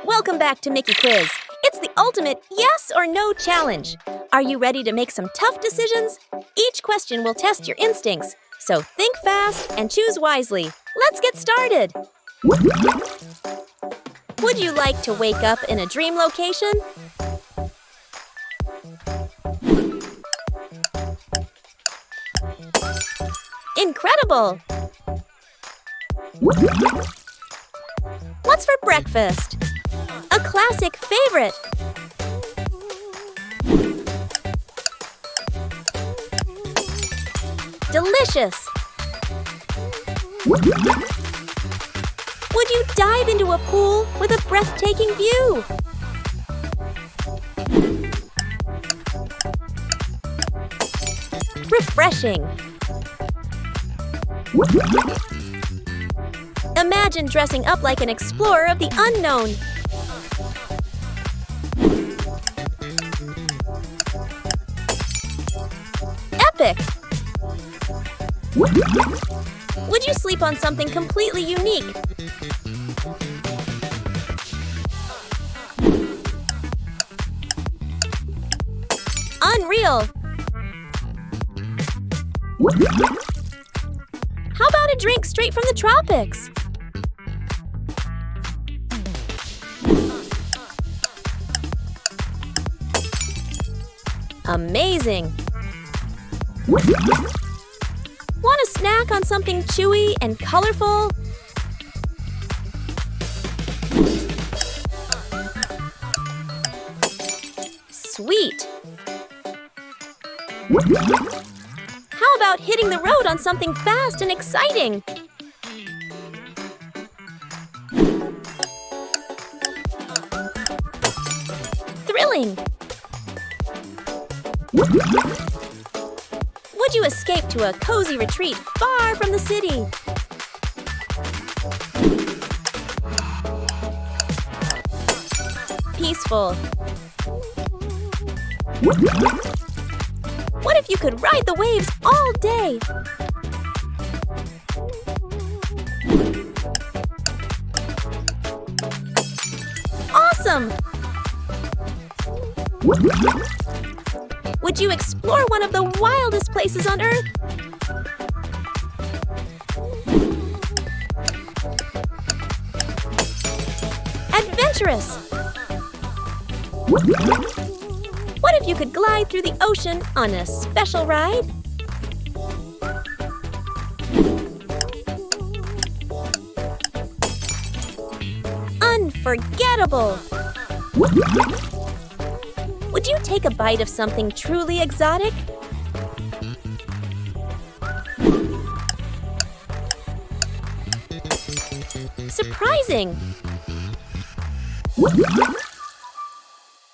Welcome back to Micki Quiz. It's the ultimate yes or no challenge. Are you ready to make some tough decisions? Each question will test your instincts, so think fast and choose wisely. Let's get started. Would you like to wake up in a dream location? Incredible! What's for breakfast? A classic favorite. Delicious! Would you dive into a pool with a breathtaking view? Refreshing! Imagine dressing up like an explorer of the unknown. Epic! Would you sleep on something completely unique? Unreal! How about a drink straight from the tropics? Amazing! Want a snack on something chewy and colorful? Sweet! How about hitting the road on something fast and exciting? Thrilling! Would you escape to a cozy retreat far from the city? Peaceful. What if you could ride the waves all day? Awesome! Would you explore one of the wildest places on Earth? Adventurous! What if you could glide through the ocean on a special ride? Unforgettable! Would you take a bite of something truly exotic? Surprising!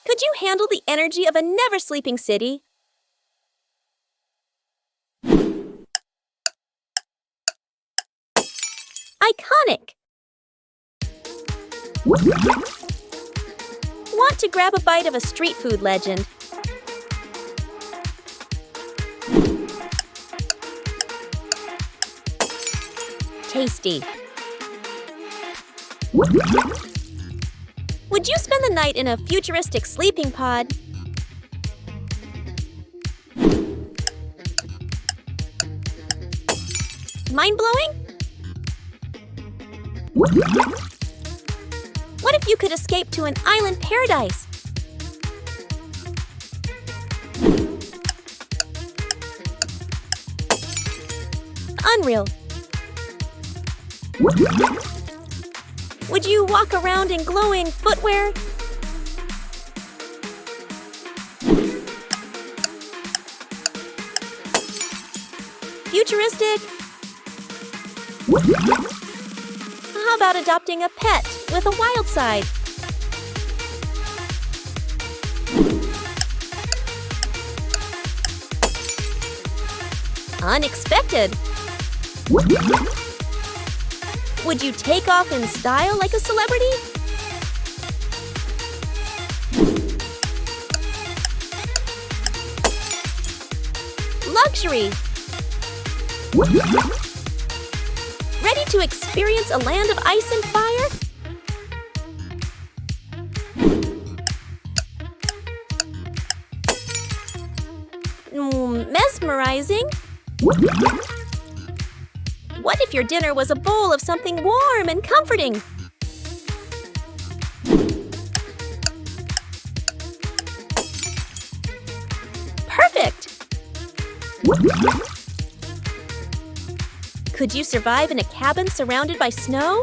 Could you handle the energy of a never-sleeping city? Iconic! Want to grab a bite of a street food legend? Tasty! Would you spend the night in a futuristic sleeping pod? Mind-blowing? What if you could escape to an island paradise? Unreal! Would you walk around in glowing footwear? Futuristic? How about adopting a pet with a wild side? Unexpected! Would you take off in style like a celebrity? Luxury! Ready to experience a land of ice and fire? mesmerizing. What if your dinner was a bowl of something warm and comforting? Perfect! Could you survive in a cabin surrounded by snow?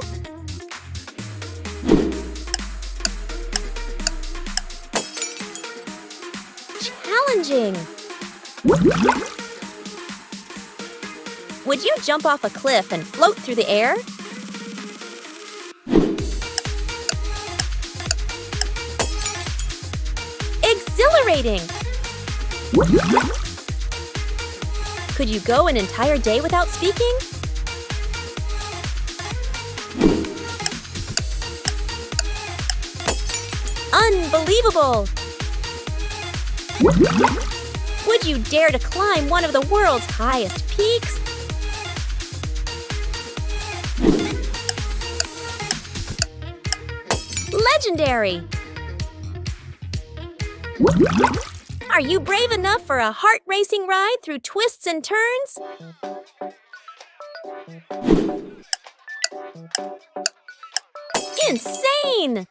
Challenging! Would you jump off a cliff and float through the air? Exhilarating! Could you go an entire day without speaking? Unbelievable! Would you dare to climb one of the world's highest peaks? Legendary! Are you brave enough for a heart-racing ride through twists and turns? Insane!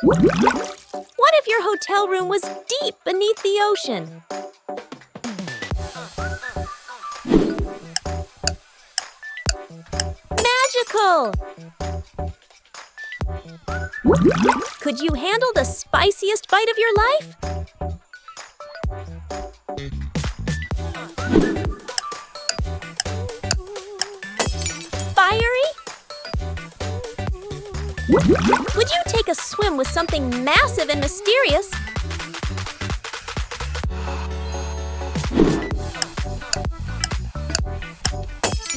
What if your hotel room was deep beneath the ocean? Magical! Could you handle the spiciest bite of your life? Fiery? Would you take a swim with something massive and mysterious?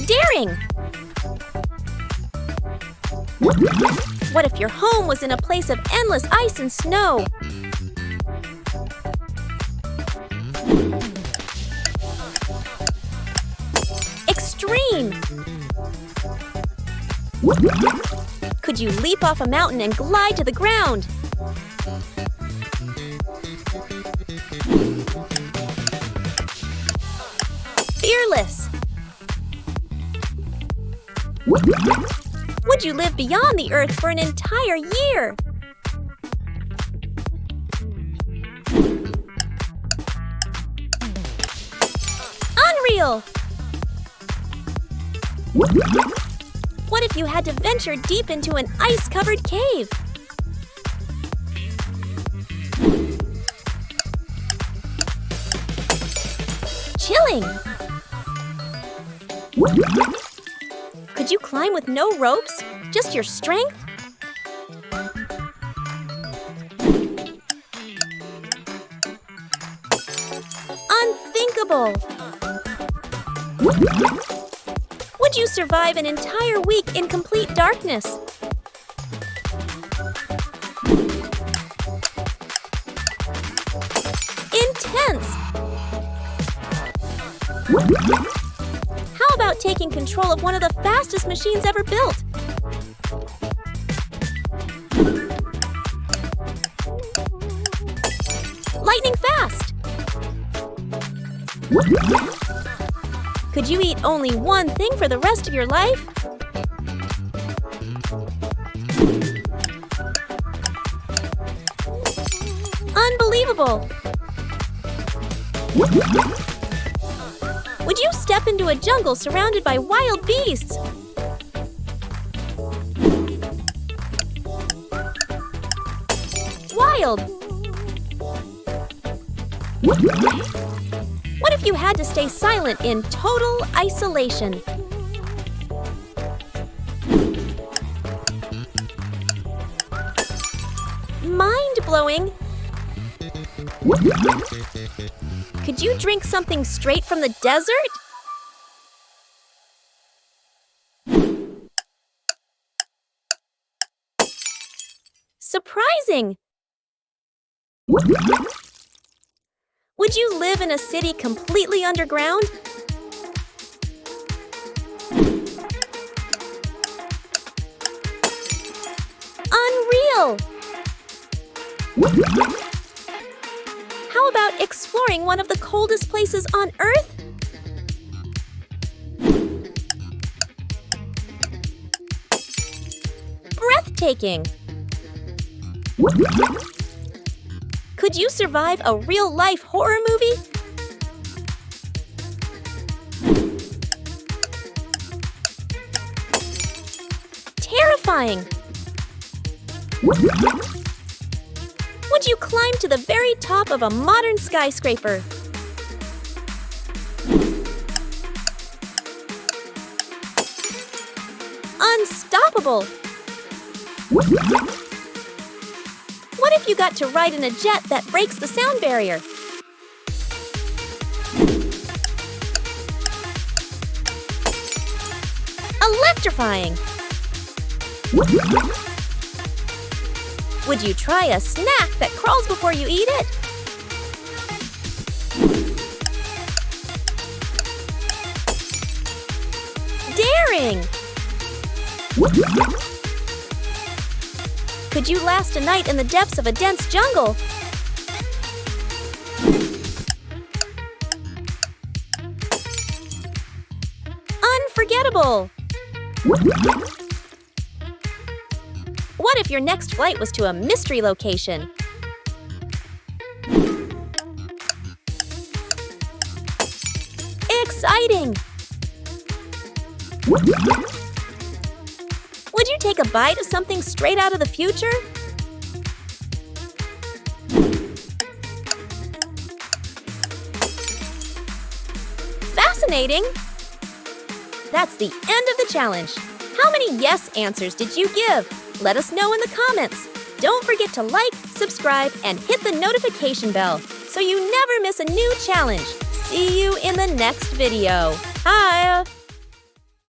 Daring! What if your home was in a place of endless ice and snow? Extreme! Could you leap off a mountain and glide to the ground? Fearless! Would you live beyond the Earth for an entire year? Unreal! What if you had to venture deep into an ice-covered cave? Chilling! Could you climb with no ropes? Just your strength? Unthinkable! Would you survive an entire week in complete darkness? Intense! How about taking control of one of the fastest machines ever built? Lightning fast! Could you eat only one thing for the rest of your life? Unbelievable! Would you step into a jungle surrounded by wild beasts? Wild! What if you had to stay silent in total isolation? Mind-blowing! Could you drink something straight from the desert? Surprising! Would you live in a city completely underground? Unreal! How about exploring one of the coldest places on Earth? Breathtaking! Could you survive a real-life horror movie? Terrifying! Would you climb to the very top of a modern skyscraper? Unstoppable! What if you got to ride in a jet that breaks the sound barrier? Electrifying! Would you try a snack that crawls before you eat it? Daring! Could you last a night in the depths of a dense jungle? Unforgettable! What if your next flight was to a mystery location? Exciting! Would you take a bite of something straight out of the future? Fascinating! That's the end of the challenge. How many yes answers did you give? Let us know in the comments. Don't forget to like, subscribe, and hit the notification bell so you never miss a new challenge. See you in the next video. Bye!